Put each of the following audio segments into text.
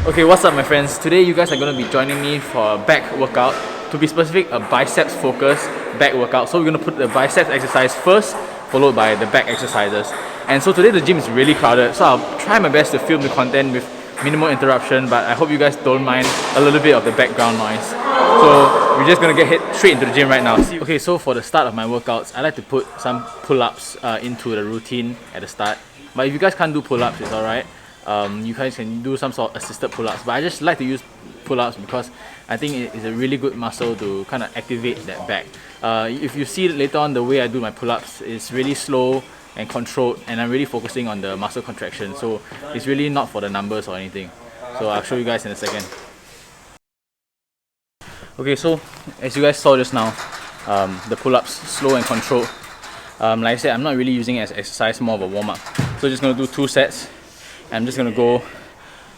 Okay, what's up my friends? Today you guys are going to be joining me for a back workout. To be specific, a biceps focused back workout. So we're going to put the biceps exercise first, followed by the back exercises. And so today the gym is really crowded, so I'll try my best to film the content with minimal interruption, but I hope you guys don't mind a little bit of the background noise. So we're just going to get straight into the gym right now. Okay, so for the start of my workouts, I like to put some pull-ups into the routine at the start. But if you guys can't do pull-ups, it's alright. You guys can do some sort of assisted pull-ups, but I just like to use pull-ups because I think it is a really good muscle to kind of activate that back. If you see later on, the way I do my pull-ups is really slow and controlled, and I'm really focusing on the muscle contraction, so it's really not for the numbers or anything. So I'll show you guys in a second. Okay, so as you guys saw just now, the pull-ups slow and controlled. Like I said, I'm not really using it as exercise, more of a warm-up. So just going to do 2 sets. I'm just going to go,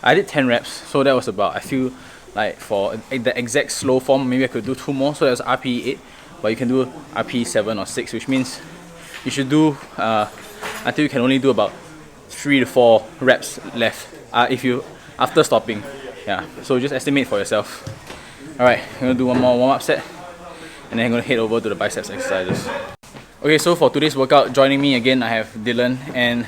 I did 10 reps, so that was about, I feel like for the exact slow form, maybe I could do 2 more, so that was RPE 8, but you can do RPE 7 or 6, which means you should do until you can only do about 3 to 4 reps left after stopping. Yeah, so just estimate for yourself. Alright, I'm going to do one more warm-up set, and then I'm going to head over to the biceps exercises. Okay, so for today's workout, joining me again I have Dylan, and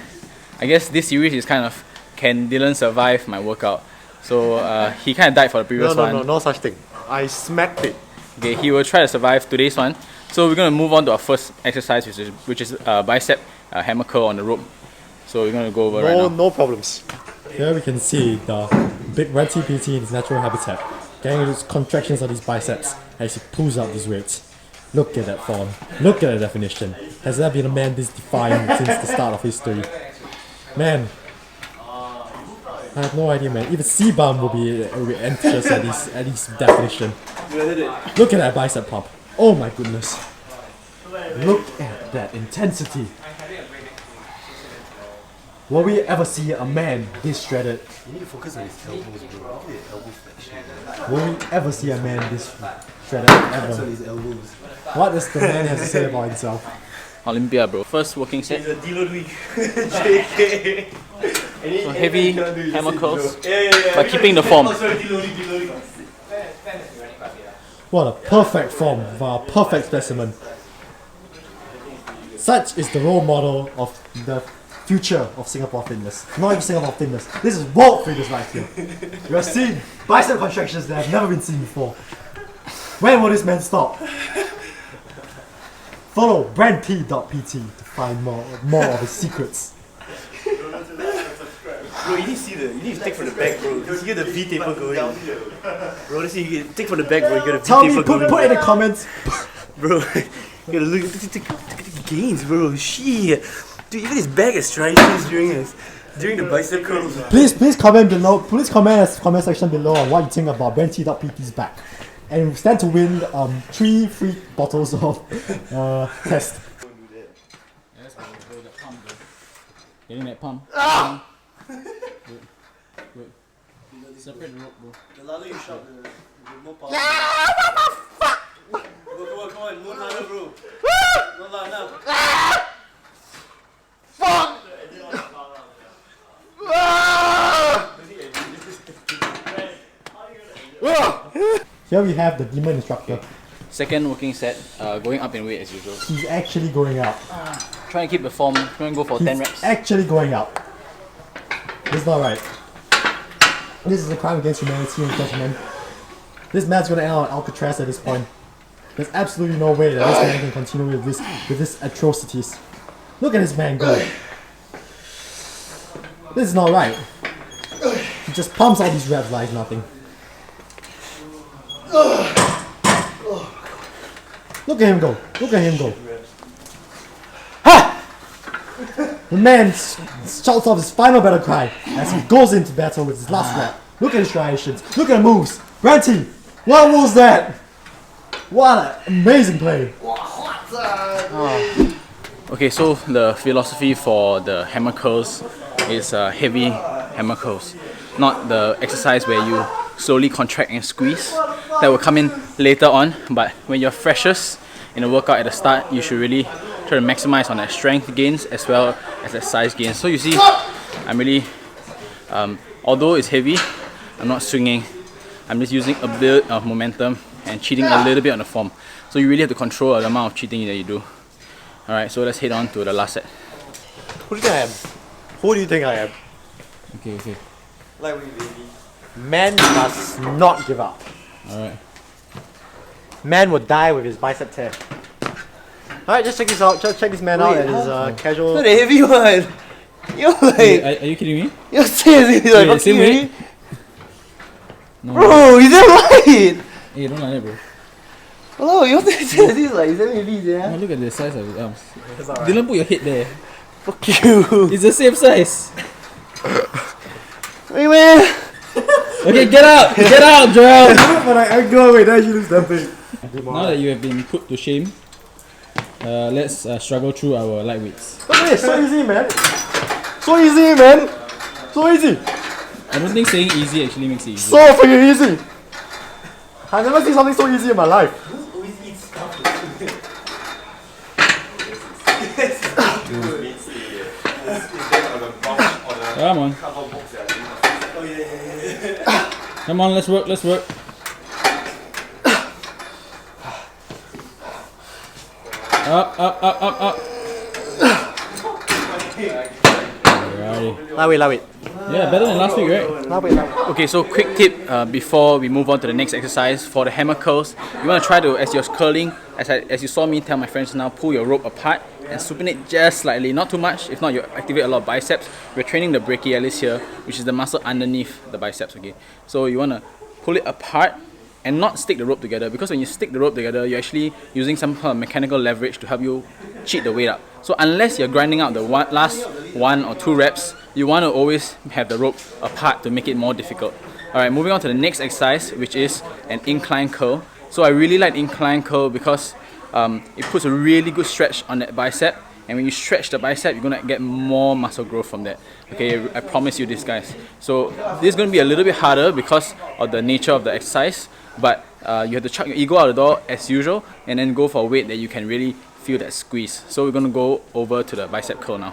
I guess this series is kind of, can Dylan survive my workout? So he kind of died for the previous one. No such thing. I smacked it. Okay, he will try to survive today's one. So we're going to move on to our first exercise, which is bicep hammer curl on the rope. So we're going to go over right now. No problems. Here we can see the big red TPT in his natural habitat, getting those contractions of his biceps as he pulls out these weights. Look at that form. Look at the definition. Has there been a man this defined since the start of history? Man, I have no idea, man. Even C-Bum will be anxious at this definition. Look at that bicep pump. Oh my goodness. Look at that intensity. Will we ever see a man this shredded? You need to focus on his elbows, bro. Look at his elbow flexion. Will we ever see a man this shredded? Ever? His elbows. What does the man have to say about himself? Olympia, bro. First working set. He's a dealer week. JK. So heavy hammer curls, but keeping the form. What a perfect form, a perfect specimen. Such is the role model of the future of Singapore fitness. Not even Singapore fitness. This is world fitness right here. We have seen bicep contractions that have never been seen before. When will this man stop? Follow brandp.pt to find more of his secrets. Bro, you need to take from the back, bro. You get the V taper going. Bro, you take from the back, bro. You get the V taper going. Put in the comments. Bro, you gotta look at the gains, bro. Shit. Dude, even his back is striations during the bicep curls. Please comment below. Please comment in the comment section below on what you think about brandp.pt's back. And stand to win 3 free bottles of test. Getting that pump. Ah! Good. Separate the rope, bro. The louder you shout, the more power. Yeah, what the fuck? Come on, more louder, bro. Not loud enough. Ah! Fuck! Ah! Here we have the demon instructor. Second working set, going up in weight as usual. He's actually going up. Trying to keep the form, trying to go for 10 reps. He's actually going up. This is not right. This is a crime against humanity and judgment. This man's gonna end on Alcatraz at this point. There's absolutely no way that this man can continue with this atrocities. Look at this man go. This is not right. He just pumps all these reps like nothing. Look at him go. Look at him go. Ha! The man shouts off his final battle cry as he goes into battle with his last rep. Look at his striations. Look at the moves. Branty, what was that? What an amazing play. Okay, so the philosophy for the hammer curls is heavy hammer curls. Not the exercise where you slowly contract and squeeze. That will come in later on, but when you're freshest in a workout at the start, you should really try to maximize on that strength gains as well as that size gains. So you see, I'm really, although it's heavy, I'm not swinging. I'm just using a bit of momentum and cheating a little bit on the form. So you really have to control the amount of cheating that you do. Alright, so let's head on to the last set. Who do you think I am? Who do you think I am? Okay. Lightweight, baby. Man must not give up. Alright. Man will die with his bicep tear. Alright, just check this out. Check this man out and his casual. Not the heavy one. You're like, Are you kidding me? you're seriously like, Wait, same fucking weight? me? No. Bro, is that right? Hey, don't like that, bro. Hello, you're seriously like, is that heavy, Oh, yeah? look at the size of his arms. Dylan, put your head there. Fuck you. It's the same size. Hey, man. Okay, get out! Get out, Joel! But I go away, that actually looks that big. Now that you have been put to shame, let's struggle through our light weights. Hey, so easy, man. So easy, man. So easy. I don't think saying easy actually makes it easy. So freaking easy. I've never seen something so easy in my life. Come on. Come on, let's work. Up. Alrighty. Lightweight. Yeah, better than last week, right? Lightweight. Okay, so quick tip before we move on to the next exercise for the hammer curls. You want to try to, as you're curling, as you saw me tell my friends now, pull your rope apart and supinate just slightly, not too much. If not, you activate a lot of biceps. We're training the brachialis here, which is the muscle underneath the biceps. Okay, so you want to pull it apart and not stick the rope together, because when you stick the rope together, you're actually using some kind of mechanical leverage to help you cheat the weight up. So unless you're grinding out the last 1 or 2 reps, you want to always have the rope apart to make it more difficult. Alright, moving on to the next exercise, which is an incline curl. So I really like incline curl because it puts a really good stretch on that bicep, and when you stretch the bicep, you're going to get more muscle growth from that. Okay, I promise you this, guys. So this is going to be a little bit harder because of the nature of the exercise, but you have to chuck your ego out the door as usual and then go for a weight that you can really feel that squeeze. So we're going to go over to the bicep curl now.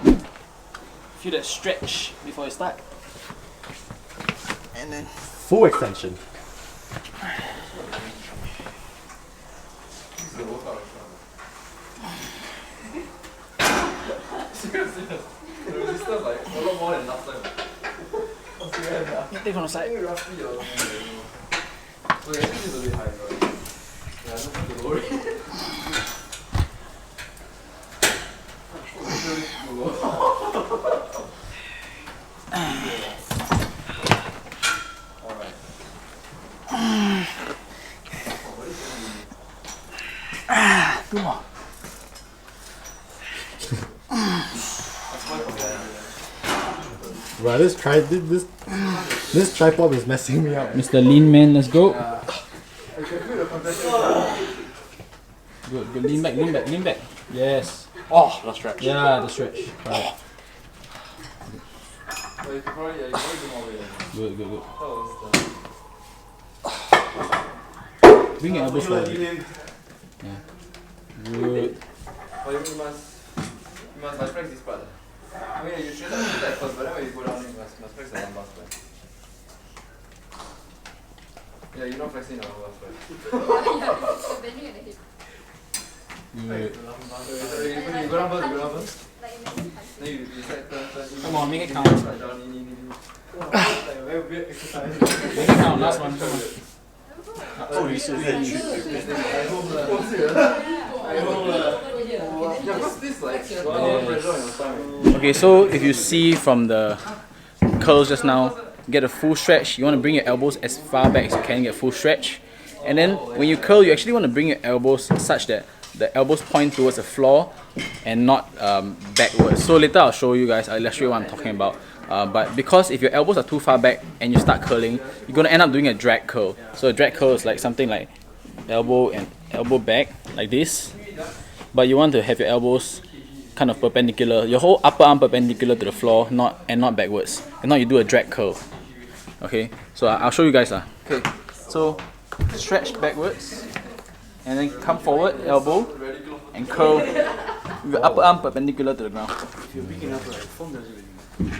Feel that stretch before you start. And then Full extension. take from the side. Two more. Right, this tripod is messing me up. Mr. Lean Man, let's go. Good, good. Lean back, lean back, lean back. Yes. Oh, the stretch. Yeah, the stretch. Right. Good, good, good. Bring your elbows forward. Yeah. Good. You must practice this part. I mean, you should have done that first, but then when you go down, you must practice the lumbar square. Yeah, you're not flexing the lumbar square. Good. So you go down first, Then you start turn. Come on, make it count. Start down, knee. Like a very weird exercise. Make it count, last one, come on. Oh, you should. I hope yeah, because this like a lot of pressure on your stomach. Okay, so if you see from the curls just now, get a full stretch. You want to bring your elbows as far back as you can, get full stretch. And then when you curl, you actually want to bring your elbows such that the elbows point towards the floor and not backwards. So later I'll show you guys, I'll illustrate what I'm talking about. But because if your elbows are too far back and you start curling, you're going to end up doing a drag curl. So a drag curl is like something like elbow and elbow back, like this. But you want to have your elbows kind of perpendicular, your whole upper arm perpendicular to the floor, not backwards. And now you do a drag curl. Okay, so I'll show you guys. Okay, so stretch backwards and then come forward, elbow, and curl with your upper arm perpendicular to the ground. If you're big enough, like, form does it really.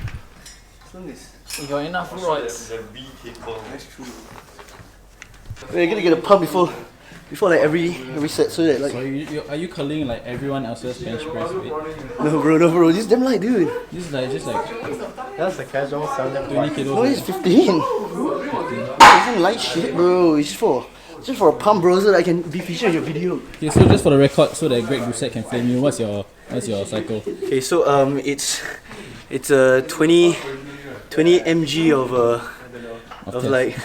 Film this. You got enough roids. We're gonna get a pump before like every set, so that like. So are you curling like everyone else's bench press weight? No bro, this is damn light, dude. This is like just like That's a casual 20 kilos. No, it's 15. It's some light shit, bro. It's just for a pump, bro, so that I can be featured in your video. Okay, so just for the record, so that Greg Doucette can flame you, what's your cycle? Okay, so it's a 20 mg of like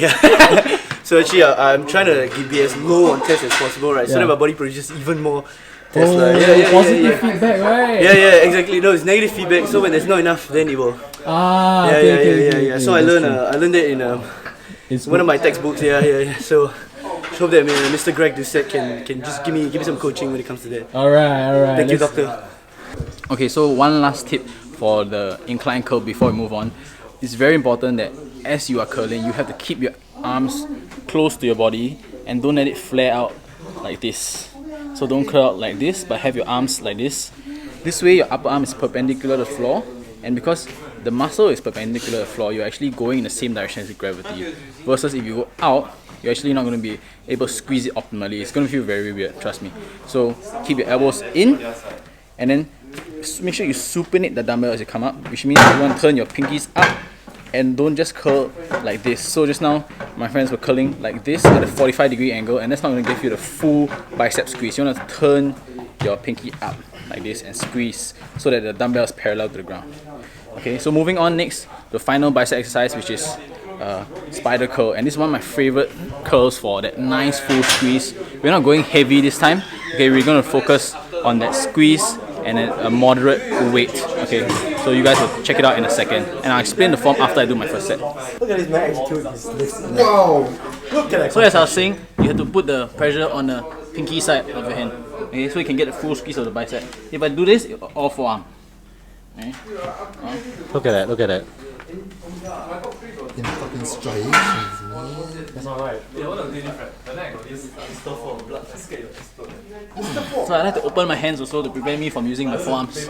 yeah. So actually, I'm trying to be as low on test as possible, right? So that my body produces even more Tesla. Positive feedback, right? Yeah, exactly. No, it's negative feedback. So when there's not enough, then it will. Okay. So I learned that in one of my textbooks. Yeah. So hope that Mr. Greg Doucette can just give me some coaching when it comes to that. Alright. Thank you, doctor. Okay, so one last tip for the incline curl before we move on. It's very important that as you are curling, you have to keep your arms close to your body and don't let it flare out like this. So don't curl out like this, but have your arms like this. This way your upper arm is perpendicular to the floor, and because the muscle is perpendicular to the floor, you're actually going in the same direction as the gravity. Versus if you go out, you're actually not going to be able to squeeze it optimally. It's going to feel very weird, trust me. So keep your elbows in, and then make sure you supinate the dumbbell as you come up, which means you want to turn your pinkies up and don't just curl like this. So just now, my friends were curling like this at a 45-degree angle, and that's not going to give you the full bicep squeeze. You want to turn your pinky up like this and squeeze so that the dumbbell is parallel to the ground. Okay, so moving on next, the final bicep exercise, which is spider curl, and this is one of my favorite curls for that nice full squeeze. We're not going heavy this time. Okay, we're going to focus on that squeeze and then a moderate weight. Okay, so you guys will check it out in a second, and I'll explain the form after I do my first set. Look at this man execute this. Wow! Look at that. So as I was saying, you have to put the pressure on the pinky side of your hand. Okay, so you can get the full squeeze of the bicep. If I do this, all forearm. Okay. Look at that. In fucking striations, man. That's alright. So I like to open my hands also to prevent me from using my forearms.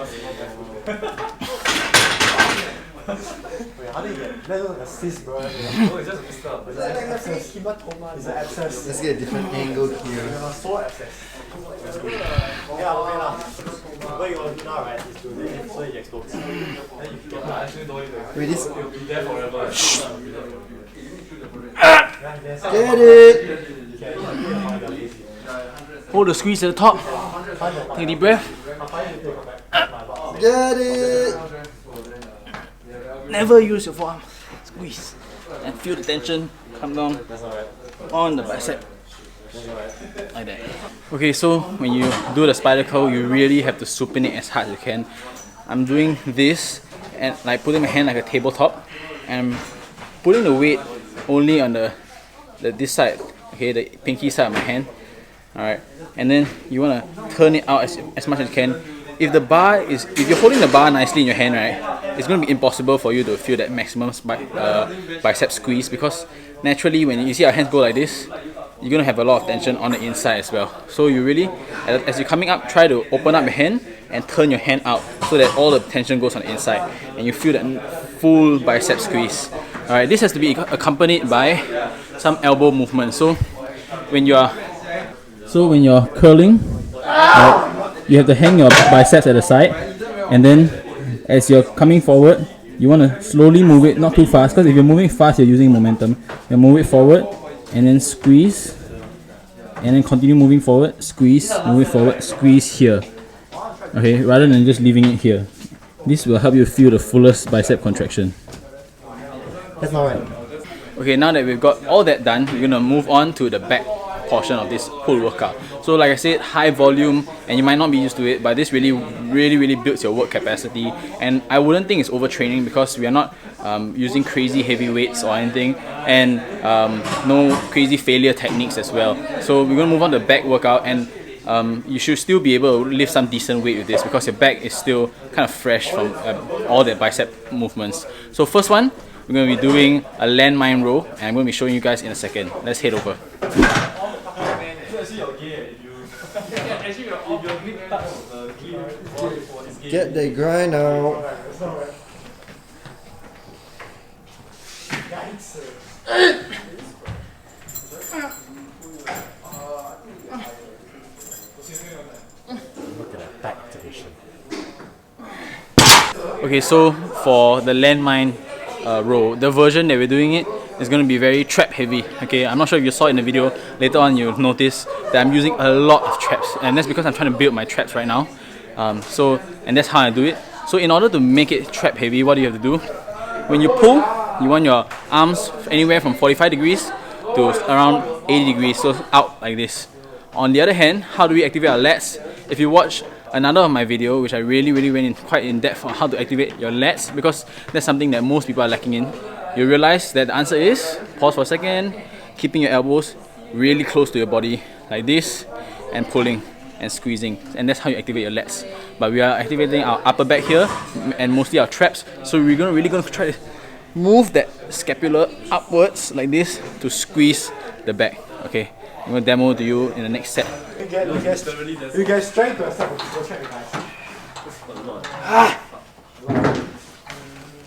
How do you get? That looks like a cyst, bro. No, it's just messed up. It's an abscess. Hematoma. It's an abscess. Let's get a different angle here. Sore abscess. Yeah, okay lah. What you want to do now, right, is to do it so it explodes. Then you get Wait, this. you'll be there forever. Get it! Hold the squeeze at the top. Take a deep breath. Get it! Never use your forearm. Squeeze. And feel the tension come down on the bicep. Like that. Okay, so when you do the spider curl, you really have to supinate as hard as you can. I'm doing this and like putting my hand like a tabletop, and I'm putting the weight only on this side, okay, the pinky side of my hand. Alright, and then you want to turn it out as much as you can. If you're holding the bar nicely in your hand, right, it's going to be impossible for you to feel that maximum bicep squeeze, because naturally when you see our hands go like this, you're going to have a lot of tension on the inside as well. So you really, as you're coming up, try to open up your hand and turn your hand out so that all the tension goes on the inside and you feel that full bicep squeeze. Alright, this has to be accompanied by some elbow movement. So when you're curling, you have to hang your biceps at the side, and then as you're coming forward, you want to slowly move it, not too fast, because if you're moving fast, you're using momentum. You move it forward, and then squeeze, and then continue moving forward, squeeze, move it forward, squeeze here. Okay, rather than just leaving it here. This will help you feel the fullest bicep contraction. That's not right. Okay, now that we've got all that done, we're gonna move on to the back portion of this pull workout. So like I said, high volume, and you might not be used to it, but this really builds your work capacity. And I wouldn't think it's overtraining, because we are not using crazy heavy weights or anything, and no crazy failure techniques as well. So we're gonna move on to the back workout, and you should still be able to lift some decent weight with this, because your back is still kind of fresh from all the bicep movements. So first one, we're going to be doing a landmine row, and I'm going to be showing you guys in a second. Let's head over. Get the grind out. Look at that back activation. Okay, so for the Landmine Row, the version that we're doing it is going to be very trap heavy. Okay, I'm not sure if you saw it in the video. Later on you'll notice that I'm using a lot of traps, and that's because I'm trying to build my traps right now. And that's how I do it. So in order to make it trap heavy, what do you have to do? When you pull, you want your arms anywhere from 45 degrees to around 80 degrees, so out like this. On the other hand, how do we activate our lats? If you watch another of my video, which I really went in quite in depth on how to activate your lats, because that's something that most people are lacking in, you realize that the answer is, pause for a second, keeping your elbows really close to your body like this, and pulling and squeezing, and that's how you activate your lats. But we are activating our upper back here and mostly our traps, so we're really gonna try to move that scapula upwards like this to squeeze the back. Okay, I'm gonna demo to you in the next set. You guys trying to accept a physical check, guys.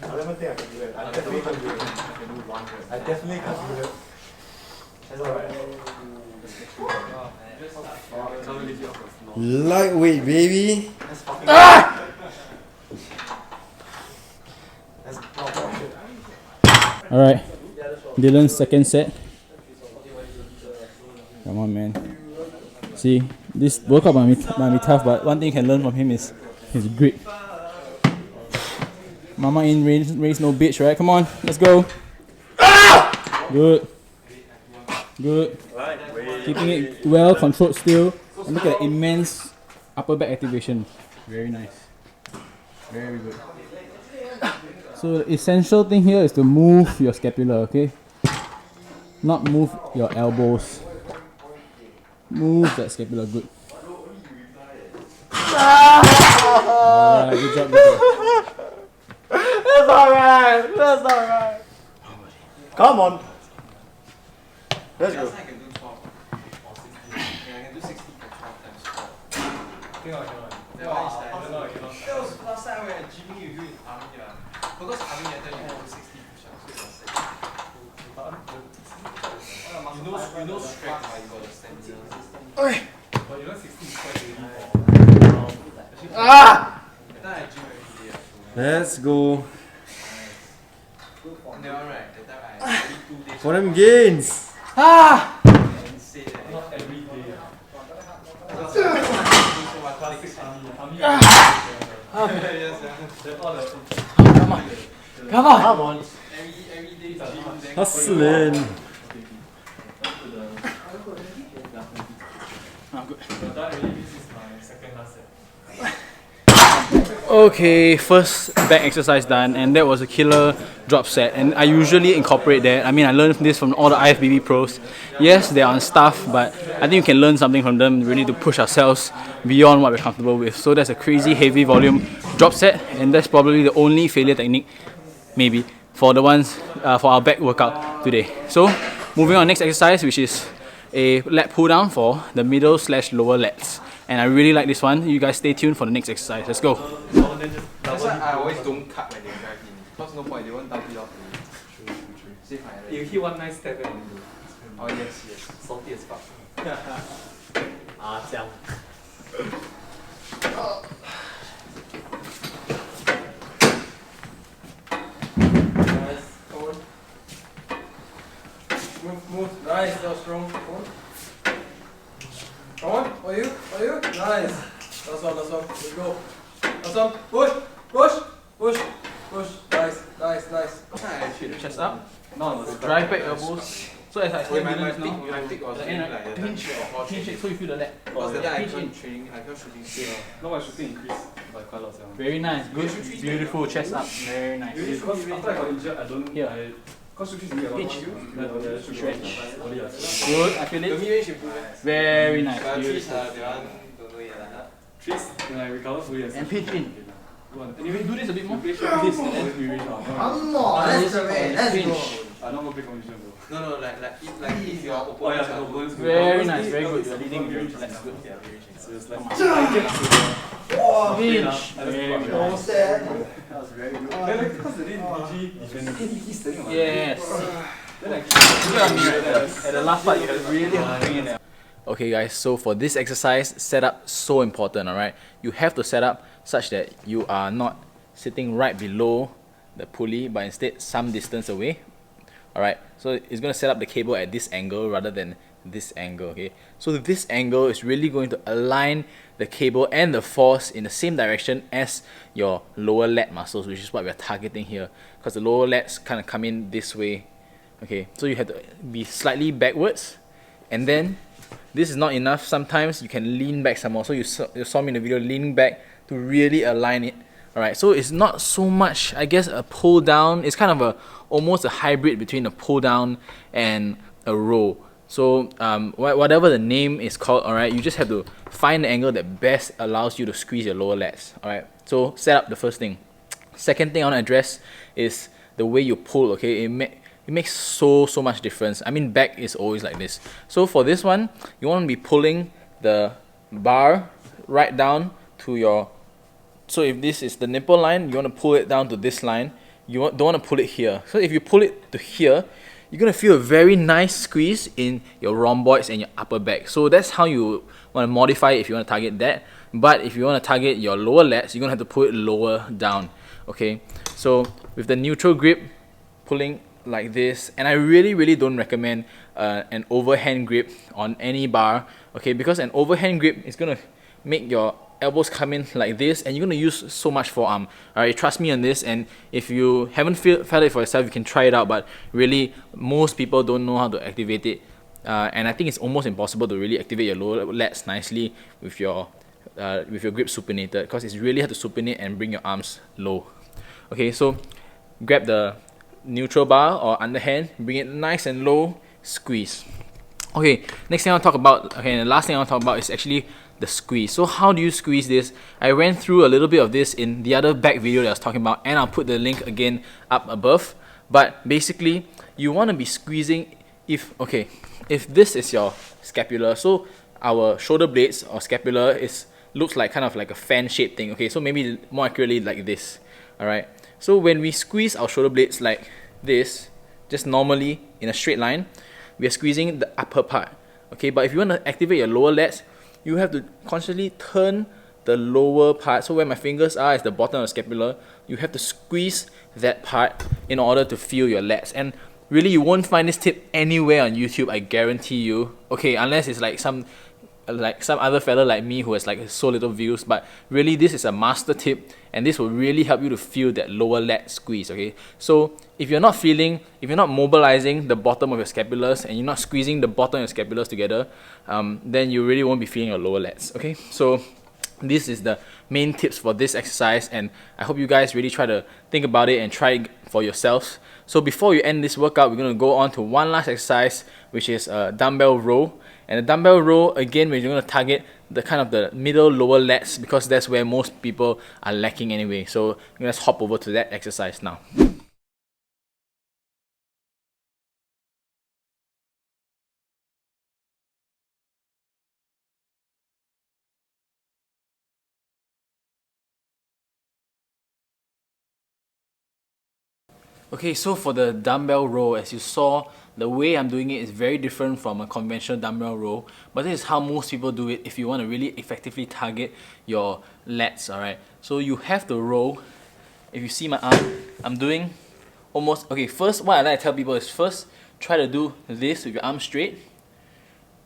I don't think I can do it. I definitely can't do it. I definitely can't do it. That's alright. Lightweight, baby. Alright, Dylan's second set. Come on, man. See, this workout might be tough, but one thing you can learn from him is his grit. Mama in, raise no bitch, right? Come on, let's go. Good. Good. Keeping it well controlled still. And look at the immense upper back activation. Very nice. Very good. So the essential thing here is to move your scapula, okay? Not move your elbows. Move that scapula, good. Alright, good job, good job. That's alright. That's alright. Come on. Let's go. I can do 12 or 16. Yeah, I can do 16 for 12 times 12. That was last time when Jimmy you do in army, because army I tell you do 60 push-ups, so it's like you know strength, but you got the stamina. But you know 16 is quite heavy for that time I gym every day. Let's go. And that one right, that time I every 2 days. For them gains. And say that not every day. Come on! Every day gym, then Hustling. Okay, first back exercise done, and that was a killer drop set, and I usually incorporate that. I mean, I learned this from all the IFBB pros. Yes, they are on stuff, but I think you can learn something from them really to push ourselves beyond what we're comfortable with. So that's a crazy heavy volume drop set, and that's probably the only failure technique, maybe, for the ones for our back workout today. So moving on, next exercise, which is a lat pull down for the middle / lower lats. And I really like this one. You guys stay tuned for the next exercise. Let's go. that's why I always don't cut when they drive in. Because no point, they won't double it off. Save my life. You hit one nice step and you Oh yes. salty as fuck. Ah, 这样。Nice. Come on. Move. Nice, that was strong. Come on. For you. Nice. That's one. Let's go. That's one. Push. Nice. Chest up. No, Drive back elbows. So as I Okay, explained my now, pick was the really end, like the pinch it so you feel the lat. Because the time I Pinch in. joined training, I felt shooting. no, my shooting increased by quite a lot. Very nice, good, beautiful chest up. Very nice. Because after I got injured, I don't. Here. Cause shoot is a lot. Pinch. Stretch. Good, I feel The it. mid-range improvement. Very nice, But trees, beautiful. they don't know yet. Trees, when I recover fully, And pinch in. And You will do this a bit more. this and then we reach out. Come on, let's go. Pinch. I don't go big competition, bro. No, like if your opponents Oh yeah, are no, opponents. Very nice, very good. You're leading very good. That's good. So it's like Pinch. I Very just good. Then like, because they did DG defending. Yes. At the last part, you really have to bring in there. Okay guys, so for this exercise, setup so important, alright? You have to set up such that you are not sitting right below the pulley, but instead some distance away. Alright, so it's going to set up the cable at this angle rather than this angle, okay? So this angle is really going to align the cable and the force in the same direction as your lower lat muscles, which is what we're targeting here, because the lower lats kind of come in this way, okay? So you have to be slightly backwards, and then this is not enough. Sometimes you can lean back some more. So you saw me in the video leaning back to really align it. Alright, so it's not so much, I guess, a pull down. It's kind of almost a hybrid between a pull down and a row. So whatever the name is called, alright, you just have to find the angle that best allows you to squeeze your lower lats. Alright, so set up the first thing. Second thing I want to address is the way you pull, okay? It makes so much difference. I mean, back is always like this. So for this one, you want to be pulling the bar right down to your... So if this is the nipple line, you want to pull it down to this line. You don't want to pull it here. So if you pull it to here, you're going to feel a very nice squeeze in your rhomboids and your upper back. So that's how you want to modify it if you want to target that. But if you want to target your lower lats, you're going to have to pull it lower down. Okay, so with the neutral grip, pulling like this, and I really don't recommend an overhand grip on any bar, okay, because an overhand grip is going to make your elbows come in like this, and you're going to use so much forearm. Alright, trust me on this, and if you haven't felt it for yourself, you can try it out, but really most people don't know how to activate it, and I think it's almost impossible to really activate your lower lats nicely with your grip supinated, because it's really hard to supinate and bring your arms low. Okay, so grab the neutral bar or underhand, bring it nice and low, squeeze. Okay, next thing I want to talk about, okay, and the last thing I want to talk about is actually the squeeze. So how do you squeeze this? I ran through a little bit of this in the other back video that I was talking about, and I'll put the link again up above. But basically, you want to be squeezing if this is your scapula, so our shoulder blades or scapula looks like kind of like a fan shaped thing, okay, so maybe more accurately like this. Alright, so when we squeeze our shoulder blades like this, just normally in a straight line, we are squeezing the upper part, okay, but if you want to activate your lower lats, you have to constantly turn the lower part. So where my fingers are is the bottom of the scapula, you have to squeeze that part in order to feel your lats. And really, you won't find this tip anywhere on YouTube, I guarantee you, okay, unless it's like some other fella like me who has like so little views. But really, this is a master tip, and this will really help you to feel that lower lat squeeze, okay? So if you're not mobilizing the bottom of your scapulars and you're not squeezing the bottom of your scapulars together, then you really won't be feeling your lower lats, okay? So this is the main tips for this exercise, and I hope you guys really try to think about it and try it for yourselves. So before you end this workout, we're going to go on to one last exercise, which is a dumbbell row. And the dumbbell row, again, we're going to target the kind of the middle lower lats, because that's where most people are lacking anyway. So let's hop over to that exercise now. Okay, so for the dumbbell row, as you saw, the way I'm doing it is very different from a conventional dumbbell row, but this is how most people do it if you want to really effectively target your lats, alright? So you have to row. If you see my arm, I'm doing almost, okay, first what I like to tell people is first try to do this with your arm straight,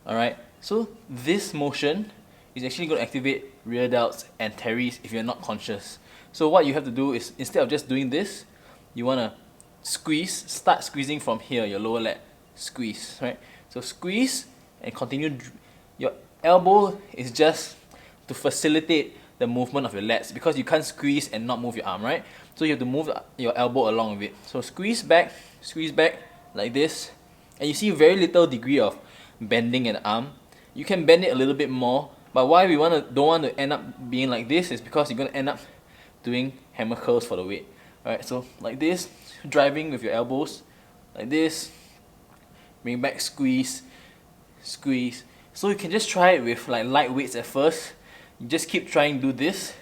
alright? So this motion is actually going to activate rear delts and teres if you're not conscious. So what you have to do is, instead of just doing this, you want to start squeezing from here, your lower lat, squeeze, right? So squeeze and continue. Your elbow is just to facilitate the movement of your lats, because you can't squeeze and not move your arm, right? So you have to move your elbow along with it. So squeeze back like this, and you see very little degree of bending in the arm. You can bend it a little bit more, but why we don't want to end up being like this is because you're going to end up doing hammer curls for the weight. Alright, so like this, driving with your elbows, like this, bring back, squeeze, squeeze. So you can just try it with like light weights at first. You just keep trying to do this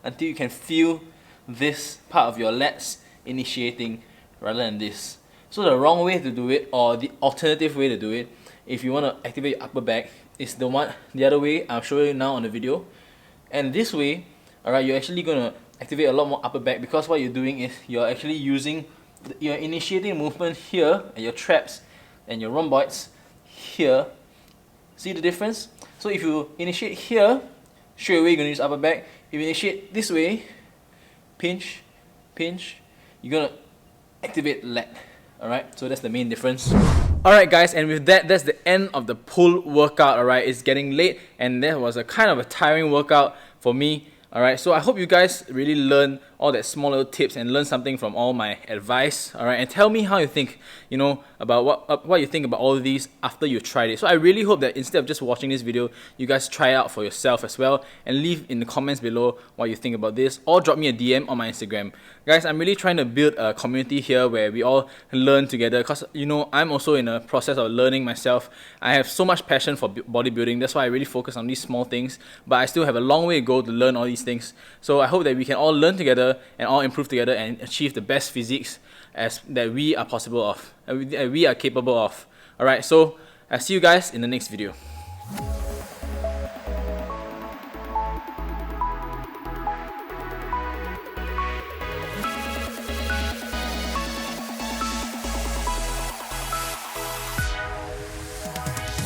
until you can feel this part of your lats initiating rather than this. So the wrong way to do it, or the alternative way to do it, if you want to activate your upper back, is the other way I'll show you now on the video. And this way, alright, you're actually going to activate a lot more upper back, because what you're doing is you're actually you're initiating movement here at your traps and your rhomboids here. See the difference? So if you initiate here, straight away you're going to use upper back. If you initiate this way, pinch, pinch, you're going to activate lat. Alright, so that's the main difference. Alright guys, and with that, that's the end of the pull workout. Alright, it's getting late and that was a kind of a tiring workout for me. Alright, so I hope you guys really learn all that small little tips and learn something from all my advice. Alright, and tell me how you think, you know, about what you think about all of these after you've tried it. So I really hope that instead of just watching this video, you guys try it out for yourself as well, and leave in the comments below what you think about this, or drop me a DM on my Instagram. Guys, I'm really trying to build a community here where we all learn together, because, you know, I'm also in a process of learning myself. I have so much passion for bodybuilding, that's why I really focus on these small things, but I still have a long way to go to learn all these things. So I hope that we can all learn together and all improve together and achieve the best physiques that we are capable of. Alright, so I'll see you guys in the next video.